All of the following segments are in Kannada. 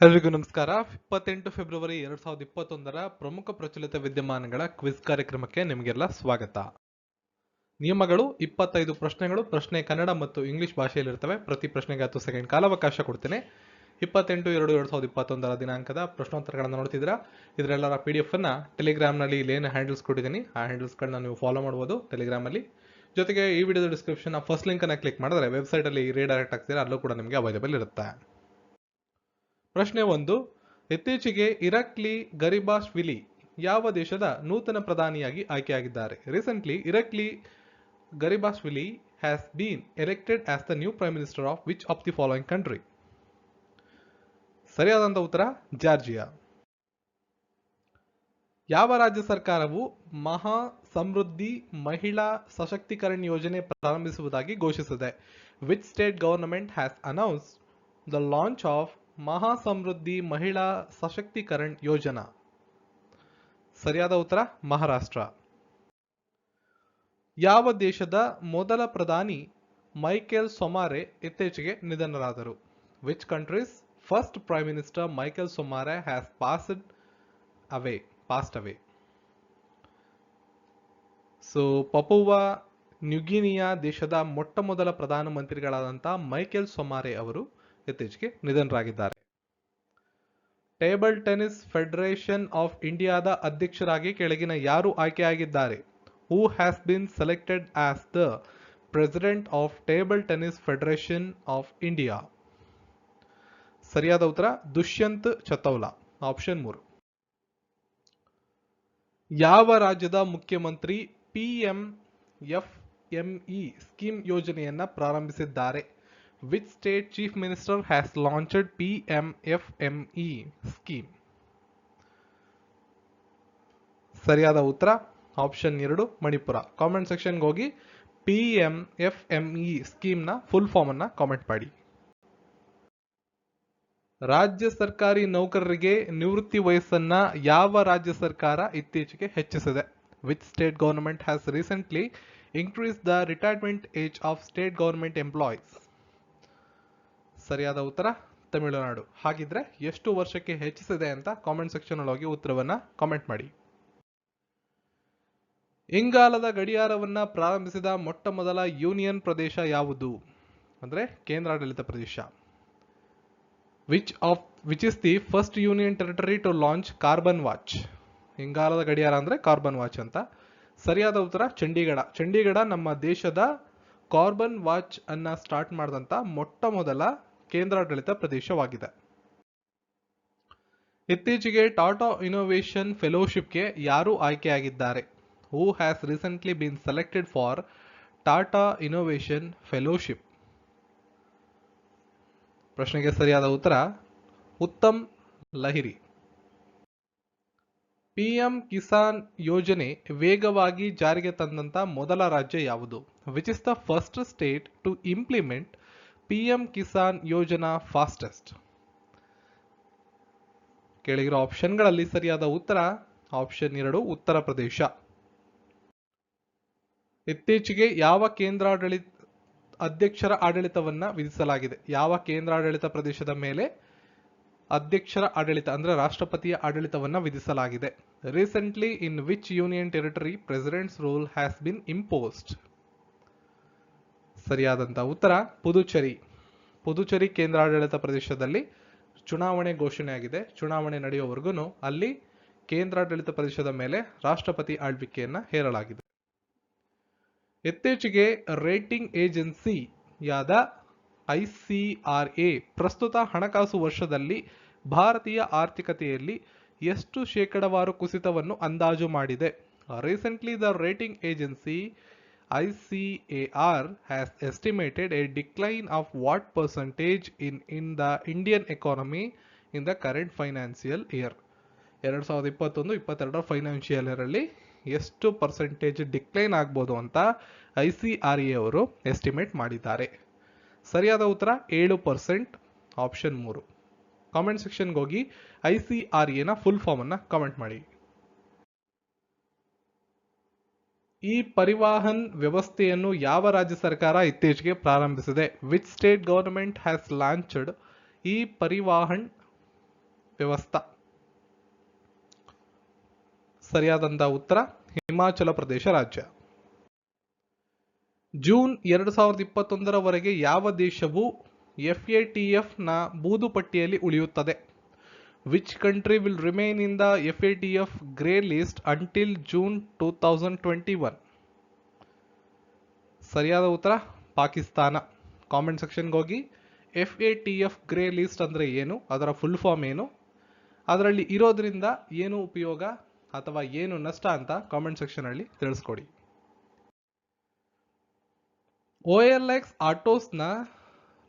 ಎಲ್ರಿಗೂ ನಮಸ್ಕಾರ. 28 ಫೆಬ್ರವರಿ 2021 ಪ್ರಮುಖ ಪ್ರಚಲಿತ ವಿದ್ಯಮಾನಗಳ ಕ್ವಿಜ್ ಕಾರ್ಯಕ್ರಮಕ್ಕೆ ನಿಮಗೆಲ್ಲ ಸ್ವಾಗತ. ನಿಯಮಗಳು: 25 ಪ್ರಶ್ನೆಗಳು. ಪ್ರಶ್ನೆ ಕನ್ನಡ ಮತ್ತು ಇಂಗ್ಲಿಷ್ ಭಾಷೆಯಲ್ಲಿರ್ತವೆ. ಪ್ರತಿ ಪ್ರಶ್ನೆಗೆ 10 ಸೆಕೆಂಡ್ ಕಾಲಾವಕಾಶ ಕೊಡ್ತೇನೆ. 28/2/2021 ದಿನಾಂಕದ ಪ್ರಶ್ನೋತ್ತರಗಳನ್ನು ನೋಡ್ತಿದ್ದೀರಾ. ಇದರೆಲ್ಲರ PDF ಅನ್ನ ಟೆಲಿಗ್ರಾಮ್ನಲ್ಲಿ ಇಲ್ಲೇನು ಹ್ಯಾಂಡಲ್ಸ್ ಕೊಟ್ಟಿದ್ದೀನಿ ಆ ಹ್ಯಾಂಡಲ್ಸ್ಗಳನ್ನ ನೀವು ಫಾಲೋ ಮಾಡ್ಬೋದು ಟೆಲಿಗ್ರಾಮಲ್ಲಿ. ಜೊತೆಗೆ ಈ ವಿಡಿಯೋದ ಡಿಸ್ಕ್ರಿಪ್ಷನ್ ಫಸ್ಟ್ ಲಿಂಕ್ ಅನ್ನ ಕ್ಲಿಕ್ ಮಾಡಿದ್ರೆ ವೆಬ್ಸೈಟಲ್ಲಿ ರೀಡೈರೆಕ್ಟ್ ಆಗ್ತೀರಾ, ಅಲ್ಲೂ ಕೂಡ ನಿಮಗೆ ಅವೈಲೇಬಲ್ ಇರುತ್ತೆ. ಪ್ರಶ್ನೆ 1. ಇತ್ತೀಚೆಗೆ ಇರಕ್ಲಿ ಗರಿಬಾಶ್ವಿಲಿ ಯಾವ ದೇಶದ ನೂತನ ಪ್ರಧಾನಿಯಾಗಿ ಆಯ್ಕೆಯಾಗಿದ್ದಾರೆ? Recently Irakli Garibashvili has been elected as the new prime minister of which of the following country? ಸರಿಯಾದಂತ ಉತ್ತರ ಜಾರ್ಜಿಯಾ. ಯಾವ ರಾಜ್ಯ ಸರ್ಕಾರವು ಮಹಾ ಸಮೃದ್ಧಿ ಮಹಿಳಾ ಸಶಕ್ತೀಕರಣ ಯೋಜನೆ ಪ್ರಾರಂಭಿಸುವುದಾಗಿ ಘೋಷಿಸಿದೆ? Which state government has announced the launch of ಮಹಾ ಸಮೃದ್ಧಿ ಮಹಿಳಾ ಸಶಕ್ತೀಕರಣ ಯೋಜನಾ? ಸರಿಯಾದ ಉತ್ತರ ಮಹಾರಾಷ್ಟ್ರ. ಯಾವ ದೇಶದ ಮೊದಲ ಪ್ರಧಾನಿ ಮೈಕೆಲ್ ಸೊಮಾರೆ ಇತ್ತೀಚೆಗೆ ನಿಧನರಾದರು? Which country's first prime minister Michael Somare has passed away? So Papua New Guinea ದೇಶದ ಮೊಟ್ಟ ಮೊದಲ ಪ್ರಧಾನಮಂತ್ರಿಗಳಾದಂತಹ ಮೈಕೆಲ್ ಸೊಮಾರೆ ಅವರು ಇತ್ತೀಚೆಗೆ ನಿಧನರಾಗಿದ್ದಾರೆ. ಟೇಬಲ್ ಟೆನ್ನಿಸ್ ಫೆಡರೇಷನ್ ಆಫ್ ಇಂಡಿಯಾದ ಅಧ್ಯಕ್ಷರಾಗಿ ಕೆಳಗಿನ ಯಾರು ಆಯ್ಕೆಯಾಗಿದ್ದಾರೆ? Who has been selected as the president of table tennis federation of India? ಸರಿಯಾದ ಉತ್ತರ ದುಷ್ಯಂತ್ ಚತೌಲಾ, ಆಪ್ಷನ್ 3. ಯಾವ ರಾಜ್ಯದ ಮುಖ್ಯಮಂತ್ರಿ PMFME ಸ್ಕೀಮ್ ಯೋಜನೆಯನ್ನ ಪ್ರಾರಂಭಿಸಿದ್ದಾರೆ? Which state chief minister has launched PMFME scheme? ಸರಿಯಾದ ಉತ್ತರ ಆಪ್ಷನ್ 2 ಮಣಿಪುರ. ಕಾಮೆಂಟ್ ಸೆಕ್ಷನ್ಗೆ ಹೋಗಿ PMFME ಸ್ಕೀಮ್ ನ ಫುಲ್ ಫಾರ್ಮ್ ಅನ್ನ ಕಾಮೆಂಟ್ ಮಾಡಿ. ರಾಜ್ಯ ಸರ್ಕಾರಿ ನೌಕರರಿಗೆ ನಿವೃತ್ತಿ ವಯಸ್ಸನ್ನ ಯಾವ ರಾಜ್ಯ ಸರ್ಕಾರ ಇತ್ತೀಚೆಗೆ ಹೆಚ್ಚಿಸಿದೆ? Which state government has recently increased the retirement age of state government employees? ಸರಿಯಾದ ಉತ್ತರ ತಮಿಳುನಾಡು. ಹಾಗಿದ್ರೆ ಎಷ್ಟು ವರ್ಷಕ್ಕೆ ಹೆಚ್ಚಿಸಿದೆ ಅಂತ ಕಾಮೆಂಟ್ ಸೆಕ್ಷನ್ ಒಳಗೆ ಉತ್ತರವನ್ನ ಕಾಮೆಂಟ್ ಮಾಡಿ. ಇಂಗಾಲದ ಗಡಿಯಾರವನ್ನ ಪ್ರಾರಂಭಿಸಿದ ಮೊಟ್ಟ ಮೊದಲ ಯೂನಿಯನ್ ಪ್ರದೇಶ ಯಾವುದು? ಅಂದ್ರೆ ಕೇಂದ್ರಾಡಳಿತ ಪ್ರದೇಶ. Which is the first union territory to launch carbon watch? ಇಂಗಾಲದ ಗಡಿಯಾರ ಅಂದ್ರೆ ಕಾರ್ಬನ್ ವಾಚ್ ಅಂತ. ಸರಿಯಾದ ಉತ್ತರ ಚಂಡೀಗಢ. ಚಂಡೀಗಢ ನಮ್ಮ ದೇಶದ ಕಾರ್ಬನ್ ವಾಚ್ ಅನ್ನ ಸ್ಟಾರ್ಟ್ ಮಾಡಿದಂತ ಮೊಟ್ಟ ಮೊದಲ ಕೇಂದ್ರಾಡಳಿತ ಪ್ರದೇಶವಾಗಿದೆ. ಇತ್ತೀಚೆಗೆ ಟಾಟಾ ಇನೋವೇಷನ್ ಫೆಲೋಶಿಪ್ಗೆ ಯಾರು ಆಯ್ಕೆಯಾಗಿದ್ದಾರೆ? Who has recently bean selected for Tata innovation fellowship? ಪ್ರಶ್ನೆಗೆ ಸರಿಯಾದ ಉತ್ತರ ಉತ್ತಮ್ ಲಹಿರಿ. PM ಕಿಸಾನ್ ಯೋಜನೆ ವೇಗವಾಗಿ ಜಾರಿಗೆ ತಂದಂತ ಮೊದಲ ರಾಜ್ಯ ಯಾವುದು? Which is the first state to implement PM Kisan Yojana fastest? ಕೆಳಗಿರೋ ಆಪ್ಷನ್ಗಳಲ್ಲಿ ಸರಿಯಾದ ಉತ್ತರ ಆಪ್ಷನ್ 2 ಉತ್ತರ ಪ್ರದೇಶ. ಇತ್ತೀಚೆಗೆ ಯಾವ ಅಧ್ಯಕ್ಷರ ಆಡಳಿತವನ್ನ ವಿಧಿಸಲಾಗಿದೆ? ಯಾವ ಕೇಂದ್ರಾಡಳಿತ ಪ್ರದೇಶದ ಮೇಲೆ ಅಧ್ಯಕ್ಷರ ಆಡಳಿತ ಅಂದ್ರೆ ರಾಷ್ಟ್ರಪತಿಯ ಆಡಳಿತವನ್ನ ವಿಧಿಸಲಾಗಿದೆ? Recently in which union territory president's rule has been imposed? ಸರಿಯಾದಂತ ಉತ್ತರ ಪುದುಚೇರಿ. ಪುದುಚೇರಿ ಕೇಂದ್ರಾಡಳಿತ ಪ್ರದೇಶದಲ್ಲಿ ಚುನಾವಣೆ ಘೋಷಣೆಯಾಗಿದೆ. ಚುನಾವಣೆ ನಡೆಯುವವರೆಗೂ ಅಲ್ಲಿ ಕೇಂದ್ರಾಡಳಿತ ಪ್ರದೇಶದ ಮೇಲೆ ರಾಷ್ಟ್ರಪತಿ ಆಳ್ವಿಕೆಯನ್ನ ಹೇರಲಾಗಿದೆ. ಇತ್ತೀಚೆಗೆ ರೇಟಿಂಗ್ ಏಜೆನ್ಸಿಯಾದ ICRA ಪ್ರಸ್ತುತ ಹಣಕಾಸು ವರ್ಷದಲ್ಲಿ ಭಾರತೀಯ ಆರ್ಥಿಕತೆಯಲ್ಲಿ ಎಷ್ಟು ಶೇಕಡಾವಾರು ಕುಸಿತವನ್ನು ಅಂದಾಜು ಮಾಡಿದೆ? Recently the rating agency ICAR has estimated a decline of what percentage in the Indian economy in the current financial year? 2021-22 financial year ಅಲ್ಲಿ ಎಷ್ಟು ಪರ್ಸೆಂಟೇಜ್ ಡಿಕ್ಲೈನ್ ಆಗ್ಬೋದು ಅಂತ ICRA ಅವರು ಎಸ್ಟಿಮೇಟ್ ಮಾಡಿದ್ದಾರೆ. ಸರಿಯಾದ ಉತ್ತರ 7%, ಆಪ್ಷನ್ 3. ಕಾಮೆಂಟ್ ಸೆಕ್ಷನ್ಗೆ ಹೋಗಿ ICRA ನ ಫುಲ್ ಫಾರ್ಮ್ ಅನ್ನ ಕಾಮೆಂಟ್ ಮಾಡಿ. ಈ ಪರಿವಾಹನ್ ವ್ಯವಸ್ಥೆಯನ್ನು ಯಾವ ರಾಜ್ಯ ಸರ್ಕಾರ ಇತ್ತೀಚೆಗೆ ಪ್ರಾರಂಭಿಸಿದೆ? Which state government has launched ಈ ಪರಿವಾಹನ್ ವ್ಯವಸ್ಥಾ. ಸರಿಯಾದಂತ ಉತ್ತರ ಹಿಮಾಚಲ ಪ್ರದೇಶ ರಾಜ್ಯ. ಜೂನ್ 2021 ಯಾವ ದೇಶವು FATF ನ ಬೂದು ಪಟ್ಟಿಯಲ್ಲಿ ಉಳಿಯುತ್ತದೆ? Which country will remain in the FATF grey list until June 2021? ಸರಿಯಾದ ಉತ್ತರ ಪಾಕಿಸ್ತಾನ. ಕಾಮೆಂಟ್ ಸೆಕ್ಷನ್ಗೆ ಹೋಗಿ FATF ಗ್ರೇ ಲಿಸ್ಟ್ ಅಂದ್ರೆ ಏನು, ಅದರ ಫುಲ್ ಫಾರ್ಮ್ ಏನು, ಅದರಲ್ಲಿ ಇರೋದ್ರಿಂದ ಏನು ಉಪಯೋಗ ಅಥವಾ ಏನು ನಷ್ಟ ಅಂತ ಕಾಮೆಂಟ್ ಸೆಕ್ಷನ್ ಅಲ್ಲಿ ತಿಳಿಸ್ಕೊಡಿ. OLX ಆಟೋಸ್ನ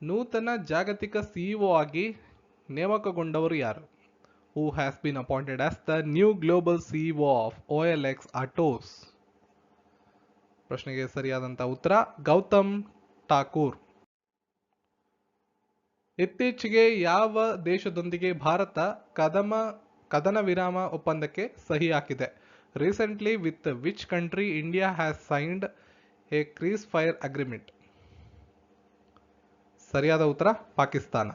ನೂತನ ಜಾಗತಿಕ CEO ಆಗಿ ನೇಮಕಗೊಂಡವರು ಯಾರು? Who has been appointed as the new global CEO of OLX Autos? ಪ್ರಶ್ನೆಗೆ ಸರಿಯಾದಂತ ಉತ್ತರ ಗೌತಮ್ ಠಾಕೂರ್. ಇತ್ತೀಚೆಗೆ ಯಾವ ದೇಶದೊಂದಿಗೆ ಭಾರತ ಕದನ ವಿರಾಮ ಒಪ್ಪಂದಕ್ಕೆ ಸಹಿ ಹಾಕಿದೆ? Recently with which country India has signed A crease fire agreement? ಸರಿಯಾದ ಉತ್ತರ ಪಾಕಿಸ್ತಾನ.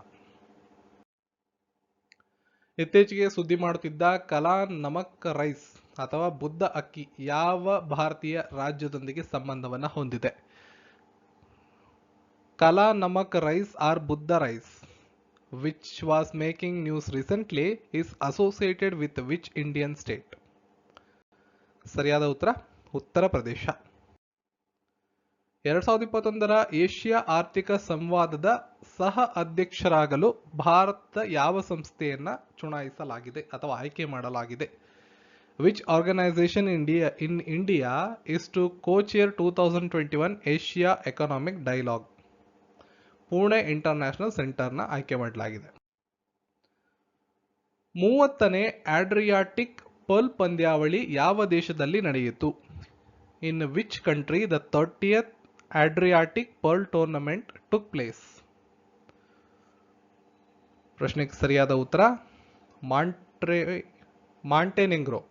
ಇತ್ತೀಚೆಗೆ ಸುದ್ದಿ ಮಾಡುತ್ತಿದ್ದ ಕಲಾ ನಮಕ್ ರೈಸ್ ಅಥವಾ ಬುದ್ಧ ಅಕ್ಕಿ ಯಾವ ಭಾರತೀಯ ರಾಜ್ಯದೊಂದಿಗೆ ಸಂಬಂಧವನ್ನ ಹೊಂದಿದೆ? Kala Namak rice or Buddha rice which was making news recently is associated with which Indian state? ಸರಿಯಾದ ಉತ್ತರ ಉತ್ತರ ಪ್ರದೇಶ. 2021 ಏಷ್ಯಾ ಆರ್ಥಿಕ ಸಂವಾದದ ಸಹ ಅಧ್ಯಕ್ಷರಾಗಲು ಭಾರತ ಯಾವ ಸಂಸ್ಥೆಯನ್ನ ಚುನಾಯಿಸಲಾಗಿದೆ ಅಥವಾ ಆಯ್ಕೆ ಮಾಡಲಾಗಿದೆ? Which organization in India is to co-chair 2021 Asia Economic Dialogue? Pune international ಸೆಂಟರ್ನ ಆಯ್ಕೆ ಮಾಡಲಾಗಿದೆ. 30ನೇ ಆಡ್ರಿಯಾಟಿಕ್ ಪರ್ಲ್ ಪಂದ್ಯಾವಳಿ ಯಾವ ದೇಶದಲ್ಲಿ ನಡೆಯಿತು? In which country the 30th Adriatic pearl tournament took place? ಪ್ರಶ್ನೆಗೆ ಸರಿಯಾದ ಉತ್ತರ ಮಾಂಟೆನೆಗ್ರೋ.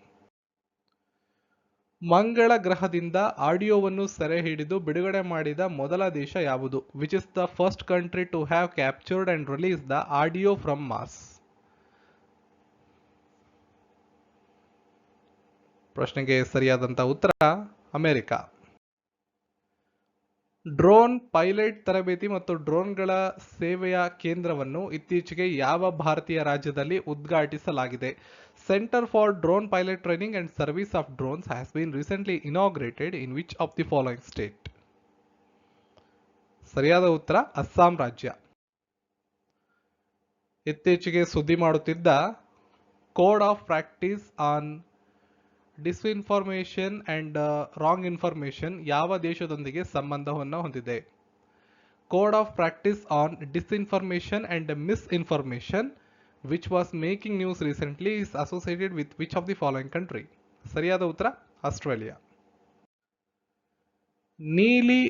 ಮಂಗಳ ಗ್ರಹದಿಂದ ಆಡಿಯೋವನ್ನು ಸೆರೆ ಹಿಡಿದು ಬಿಡುಗಡೆ ಮಾಡಿದ ಮೊದಲ ದೇಶ ಯಾವುದು? Which is the first country to have captured and release the audio from Mars? ಪ್ರಶ್ನೆಗೆ ಸರಿಯಾದಂತ ಉತ್ತರ ಅಮೆರಿಕ. ಡ್ರೋನ್ ಪೈಲಟ್ ತರಬೇತಿ ಮತ್ತು ಡ್ರೋನ್ಗಳ ಸೇವೆಯ ಕೇಂದ್ರವನ್ನು ಇತ್ತೀಚೆಗೆ ಯಾವ ಭಾರತೀಯ ರಾಜ್ಯದಲ್ಲಿ ಉದ್ಘಾಟಿಸಲಾಗಿದೆ? Center for Drone Pilot Training and Service of Drones has been recently inaugurated in which of the following state? ಸರಿಯಾದ ಉತ್ತರ ಅಸ್ಸಾಂ ರಾಜ್ಯ. ಇತ್ತೀಚೆಗೆ ಸುದ್ದಿ ಮಾಡುತ್ತಿದ್ದ code of practice on disinformation and wrong information ಯಾವ ದೇಶದೊಂದಿಗೆ ಸಂಬಂಧವನ್ನು ಹೊಂದಿದೆ? Code of practice on disinformation and misinformation which was making news recently is associated with which of the following country? ಸರಿಯಾದ ಉತ್ತರ ಆಸ್ಟ್ರೇಲಿಯಾ. ನೀಲಿ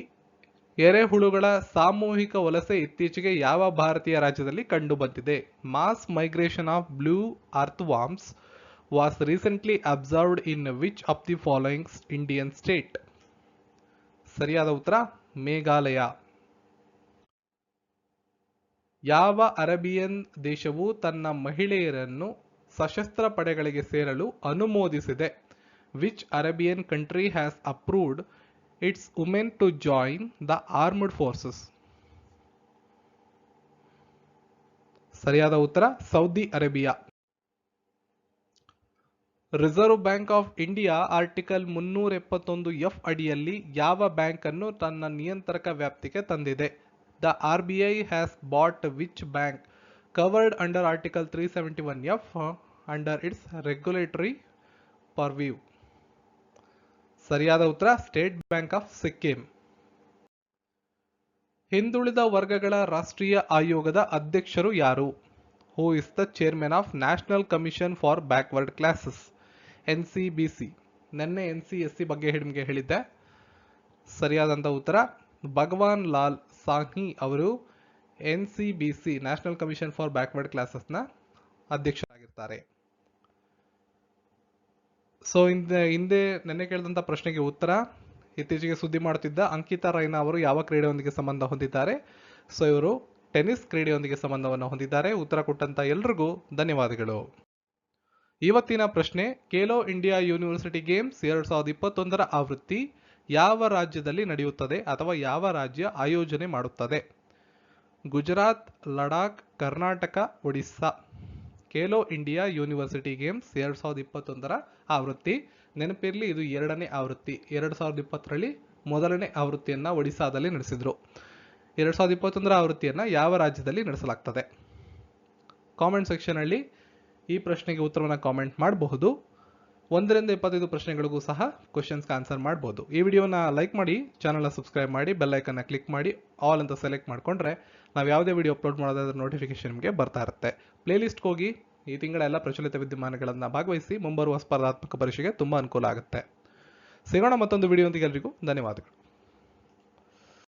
ಎರೆಹುಳುಗಳ ಸಾಮೂಹಿಕ ವಲಸೆ ಇತ್ತೀಚೆಗೆ ಯಾವ ಭಾರತೀಯ ರಾಜ್ಯದಲ್ಲಿ ಕಂಡು ಬಂದಿದೆ? Mass migration of blue earthworms was recently observed in which of the following Indian state? ಸರಿಯಾದ ಉತ್ತರ ಮೇಘಾಲಯ. ಯಾವ ಅರೇಬಿಯನ್ ದೇಶವು ತನ್ನ ಮಹಿಳೆಯರನ್ನು ಸಶಸ್ತ್ರ ಪಡೆಗಳಿಗೆ ಸೇರಲು ಅನುಮೋದಿಸಿದೆ? Which Arabian country has approved its women to join the armed forces? ಸರಿಯಾದ ಉತ್ತರ Saudi Arabia. Reserve bank of India article 371F ಅಡಿಯಲ್ಲಿ ಯಾವ ಬ್ಯಾಂಕ್ ಅನ್ನು ತನ್ನ ನಿಯಂತ್ರಕ ವ್ಯಾಪ್ತಿಗೆ ತಂದಿದೆ? The RBI has bought which bank covered under Article 371F under its regulatory purview? ಸರಿಯಾದ ಉತ್ತರ ಸ್ಟೇಟ್ ಬ್ಯಾಂಕ್ ಆಫ್ ಸಿಕ್ಕಿಂ. ಹಿಂದುಳಿದ ವರ್ಗಗಳ ರಾಷ್ಟ್ರೀಯ ಆಯೋಗದ ಅಧ್ಯಕ್ಷರು ಯಾರು? Who is the chairman of National Commission for Backward Classes? NCBC. ನೆನ್ನೆ NCSC ಬಗ್ಗೆ ನಿಮಗೆ ಹೇಳಿದ್ದೆ. ಸರಿಯಾದಂತ ಉತ್ತರ ಭಗವಾನ್ ಲಾಲ್ ಸಾಹ್ನಿ ಅವರು NCBC national commission for backward ಕ್ಲಾಸಸ್ನ ಅಧ್ಯಕ್ಷರಾಗಿರ್ತಾರೆ. ಸೊ ಹಿಂದೆ ನೆನ್ನೆ ಕೇಳಿದಂಥ ಪ್ರಶ್ನೆಗೆ ಉತ್ತರ ಇತ್ತೀಚೆಗೆ ಸುದ್ದಿ ಮಾಡುತ್ತಿದ್ದ ಅಂಕಿತಾ ರೈನಾ ಅವರು ಯಾವ ಕ್ರೀಡೆಯೊಂದಿಗೆ ಸಂಬಂಧ ಹೊಂದಿದ್ದಾರೆ? ಸೊ ಇವರು ಟೆನ್ನಿಸ್ ಕ್ರೀಡೆಯೊಂದಿಗೆ ಸಂಬಂಧವನ್ನು ಹೊಂದಿದ್ದಾರೆ? ಉತ್ತರ ಕೊಟ್ಟಂತ ಎಲ್ರಿಗೂ ಧನ್ಯವಾದಗಳು. ಇವತ್ತಿನ ಪ್ರಶ್ನೆ, ಖೇಲೋ ಇಂಡಿಯಾ ಯೂನಿವರ್ಸಿಟಿ ಗೇಮ್ಸ್ 2021ರ ಆವೃತ್ತಿ ಯಾವ ರಾಜ್ಯದಲ್ಲಿ ನಡೆಯುತ್ತದೆ ಅಥವಾ ಯಾವ ರಾಜ್ಯ ಆಯೋಜನೆ ಮಾಡುತ್ತದೆ? Gujarat, Ladakh, Karnataka, Odisha. Khelo India university games 2021ರ ಆವೃತ್ತಿ, ನೆನಪಿರಲಿ ಇದು 2ನೇ ಆವೃತ್ತಿ. 2020ರಲ್ಲಿ ಮೊದಲನೇ ಆವೃತ್ತಿಯನ್ನ ಒಡಿಸ್ಸಾದಲ್ಲಿ ನಡೆಸಿದ್ರು. 2021ರ ಆವೃತ್ತಿಯನ್ನ ಯಾವ ರಾಜ್ಯದಲ್ಲಿ ನಡೆಸಲಾಗ್ತದೆ? ಕಾಮೆಂಟ್ ಸೆಕ್ಷನ್ ಅಲ್ಲಿ ಈ ಪ್ರಶ್ನೆಗೆ ಉತ್ತರವನ್ನು ಕಾಮೆಂಟ್ ಮಾಡಬಹುದು. 1ರಿಂದ 25 ಪ್ರಶ್ನೆಗಳಿಗೂ ಸಹ ಕ್ವಶನ್ಸ್ ಆನ್ಸರ್ ಮಾಡಬಹುದು. ಈ ವಿಡಿಯೋನ ಲೈಕ್ ಮಾಡಿ, ಚಾನಲ್ನ ಸಬ್ಸ್ಕ್ರೈಬ್ ಮಾಡಿ, ಬೆಲ್ ಐಕನ್ನ ಕ್ಲಿಕ್ ಮಾಡಿ ಆಲ್ ಅಂತ ಸೆಲೆಕ್ಟ್ ಮಾಡ್ಕೊಂಡ್ರೆ ನಾವು ಯಾವುದೇ ವಿಡಿಯೋ ಅಪ್ಲೋಡ್ ಮಾಡೋದಾದ್ರೆ ನೋಟಿಫಿಕೇಶನ್ ನಿಮಗೆ ಬರ್ತಾ ಇರುತ್ತೆ. ಪ್ಲೇಲಿಸ್ಟ್ಗೆ ಹೋಗಿ ಈ ತಿಂಗಳ ಎಲ್ಲ ಪ್ರಚಲಿತ ವಿದ್ಯಮಾನಗಳನ್ನು ಭಾಗವಹಿಸಿ ಮುಂಬರುವ ಸ್ಪರ್ಧಾತ್ಮಕ ಪರೀಕ್ಷೆಗೆ ತುಂಬಾ ಅನುಕೂಲ ಆಗುತ್ತೆ. ಸಿಗೋಣ ಮತ್ತೊಂದು ವಿಡಿಯೋದೊಂದಿಗೆ. ಎಲ್ರಿಗೂ ಧನ್ಯವಾದಗಳು.